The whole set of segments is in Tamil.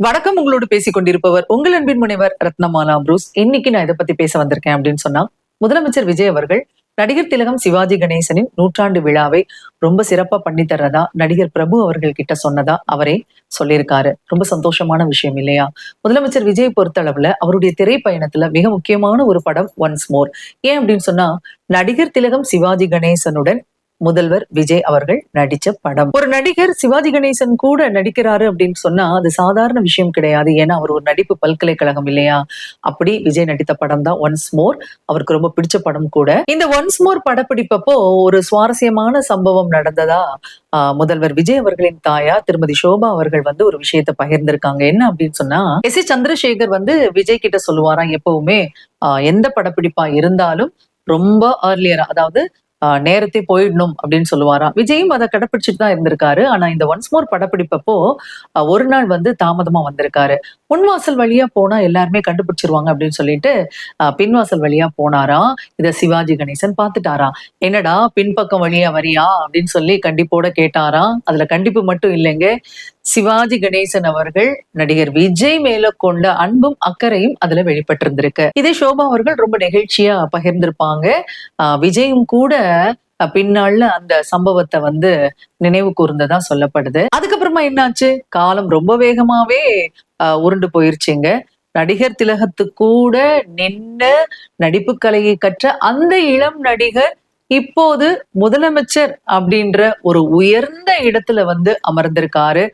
வணக்கம். உங்களோடு பேசிக் கொண்டிருப்பவர் உங்கள் அன்பின் முனைவர் ரத்னமாலா புரூஸ். இன்னைக்கு நான் இதை பத்தி பேச வந்திருக்கேன் அப்படின்னு சொன்னா, முதலமைச்சர் விஜய் அவர்கள் நடிகர் திலகம் சிவாஜி கணேசனின் நூற்றாண்டு விழாவை ரொம்ப சிறப்பா பண்ணி தர்றதா நடிகர் பிரபு அவர்கள் கிட்ட சொன்னதா அவரே சொல்லியிருக்காரு. ரொம்ப சந்தோஷமான விஷயம் இல்லையா? முதலமைச்சர் விஜய் பொறுத்தளவுல அவருடைய திரைப்பயணத்துல மிக முக்கியமான ஒரு படம் ஒன்ஸ் மோர். ஏன் அப்படின்னு சொன்னா, நடிகர் திலகம் சிவாஜி கணேசனுடன் முதல்வர் விஜய் அவர்கள் நடிச்ச படம். ஒரு நடிகர் சிவாஜி கணேசன் கூட நடிக்கிறாரு அப்படின்னு சொன்னா அது சாதாரண விஷயம் கிடையாது. ஏன்னா அவர் ஒரு நடிப்பு பல்கலைக்கழகம் இல்லையா? அப்படி விஜய் நடித்த படம் தான் ஒன்ஸ் மோர். அவருக்கு ரொம்ப பிடிச்ச படம் கூட. இந்த ஒன்ஸ் மோர் படப்பிடிப்பப்போ ஒரு சுவாரஸ்யமான சம்பவம் நடந்ததா முதல்வர் விஜய் அவர்களின் தாயார் திருமதி ஷோபா அவர்கள் ஒரு விஷயத்த பகிர்ந்திருக்காங்க. என்ன அப்படின்னு சொன்னா, எஸ் ஏ சந்திரசேகர் விஜய் கிட்ட சொல்லுவாராம், எப்பவுமே எந்த படப்பிடிப்பா இருந்தாலும் ரொம்ப ஏர்லியரா, அதாவது நேரத்தை போயிடணும் அப்படின்னு சொல்லுவாராம். விஜயும் அதை கடைப்பிடிச்சிட்டு தான் இருந்திருக்காரு. ஆனா இந்த ஒன்ஸ் மோர் படப்பிடிப்பப்போ ஒரு நாள் தாமதமா வந்திருக்காரு. முன்வாசல் வழியா போனா எல்லாருமே கண்டுபிடிச்சிருவாங்க அப்படின்னு சொல்லிட்டு பின்வாசல் வழியா போனாராம். இத சிவாஜி கணேசன் பார்த்துட்டாராம். என்னடா பின்பக்கம் வழியா வரியா அப்படின்னு சொல்லி கண்டிப்போட கேட்டாராம். அதுல கண்டிப்பு மட்டும் இல்லைங்க, சிவாஜி கணேசன் அவர்கள் நடிகர் விஜய் மேல கொண்ட அன்பும் அக்கறையும் அதுல வெளிப்பட்டிருந்திருக்கு. இதே ஷோபா அவர்கள் ரொம்ப நெகிழ்ச்சியா பகிர்ந்திருப்பாங்க. விஜயும் கூட பின்னாள்ல அந்த சம்பவத்தை நினைவு கூர்ந்ததா சொல்லப்படுது. அதுக்கப்புறமா என்னாச்சு, காலம் ரொம்ப வேகமாவே உருண்டு போயிருச்சுங்க. நடிகர் திலகத்து கூட நின்று நடிப்பு கலையை கற்ற அந்த இளம் நடிகர் இப்போது முதலமைச்சர் அப்படின்ற ஒரு உயர்ந்த இடத்துல அமர்ந்திருக்காரு.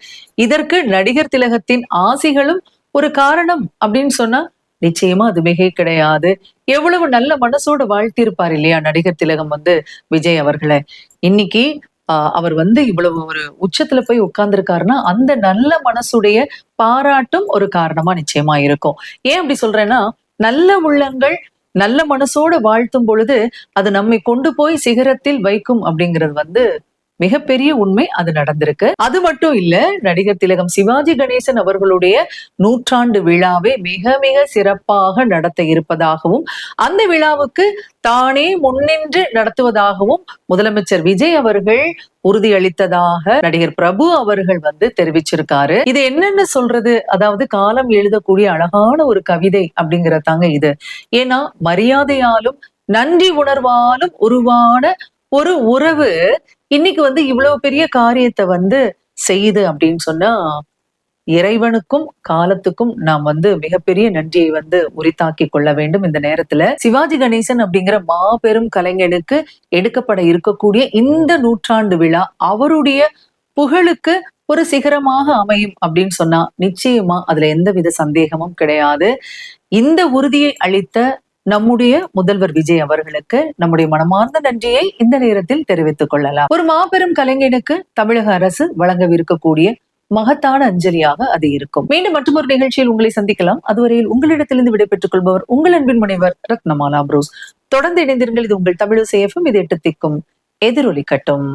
இதற்கு நடிகர் திலகத்தின் ஆசிகளும் ஒரு காரணம் அப்படின்னு சொன்னா நிச்சயமா அது மிகை கிடையாது. எவ்வளவு நல்ல மனசோட வாழ்த்திருப்பார் இல்லையா நடிகர் திலகம் விஜய் அவர்களை. இன்னைக்கு அவர் இவ்வளவு ஒரு உச்சத்துல போய் உட்கார்ந்துருக்காருன்னா அந்த நல்ல மனசுடைய பாராட்டும் ஒரு காரணமா நிச்சயமா இருக்கும். ஏன் அப்படி சொல்றேன்னா, நல்ல உள்ளங்கள் நல்ல மனசோட வாழ்த்தும் பொழுது அது நம்மை கொண்டு போய் சிகரத்தில் வைக்கும் அப்படிங்கிறது மிகப்பெரிய உண்மை. அது நடந்திருக்கு. அது மட்டும் இல்ல, நடிகர் திலகம் சிவாஜி கணேசன் அவர்களுடைய நூற்றாண்டு விழாவை மிக மிக சிறப்பாக நடத்த இருப்பதாகவும் அந்த விழாவுக்கு தானே முன்னின்று நடத்துவதாகவும் முதலமைச்சர் விஜய் அவர்கள் உறுதியளித்ததாக நடிகர் பிரபு அவர்கள் தெரிவிச்சிருக்காரு. இது என்னன்னு சொல்றது, அதாவது காலம் எழுதக்கூடிய அழகான ஒரு கவிதை அப்படிங்கறதாங்க இது. ஏன்னா மரியாதையாலும் நன்றி உணர்வாலும் உருவான ஒரு உறவு இன்னைக்கு இவ்வளவு பெரிய காரியத்தை செய்யுது அப்படின்னு சொன்னா, இறைவனுக்கும் காலத்துக்கும் நாம் மிகப்பெரிய நன்றியை உரித்தாக்கி கொள்ள வேண்டும். இந்த நேரத்துல சிவாஜி கணேசன் அப்படிங்கிற மாபெரும் கலைஞனுக்கு எடுக்கப்பட இருக்கக்கூடிய இந்த நூற்றாண்டு விழா அவருடைய புகழுக்கு ஒரு சிகரமாக அமையும் அப்படின்னு சொன்னா நிச்சயமா அதுல எந்தவித சந்தேகமும் கிடையாது. இந்த உறுதியை அளித்த நம்முடைய முதல்வர் விஜய் அவர்களுக்கு நம்முடைய மனமார்ந்த நன்றியை இந்த நேரத்தில் தெரிவித்துக் கொள்ளலாம். ஒரு மாபெரும் கலைஞனுக்கு தமிழக அரசு வழங்கவிருக்கக்கூடிய மகத்தான அஞ்சலியாக அது இருக்கும். மீண்டும் மற்றொரு நிகழ்ச்சியில் உங்களை சந்திக்கலாம். அதுவரையில் உங்களிடத்திலிருந்து விடைபெற்றுக் கொள்பவர் உங்கள் அன்பின் முனைவர் ரத்னமாலா புரூஸ். தொடர்ந்து இணைந்திருங்கள். இது உங்கள் தமிழ் சேஃபம். இது 8 திக்கும் எதிரொலிக்கட்டும்.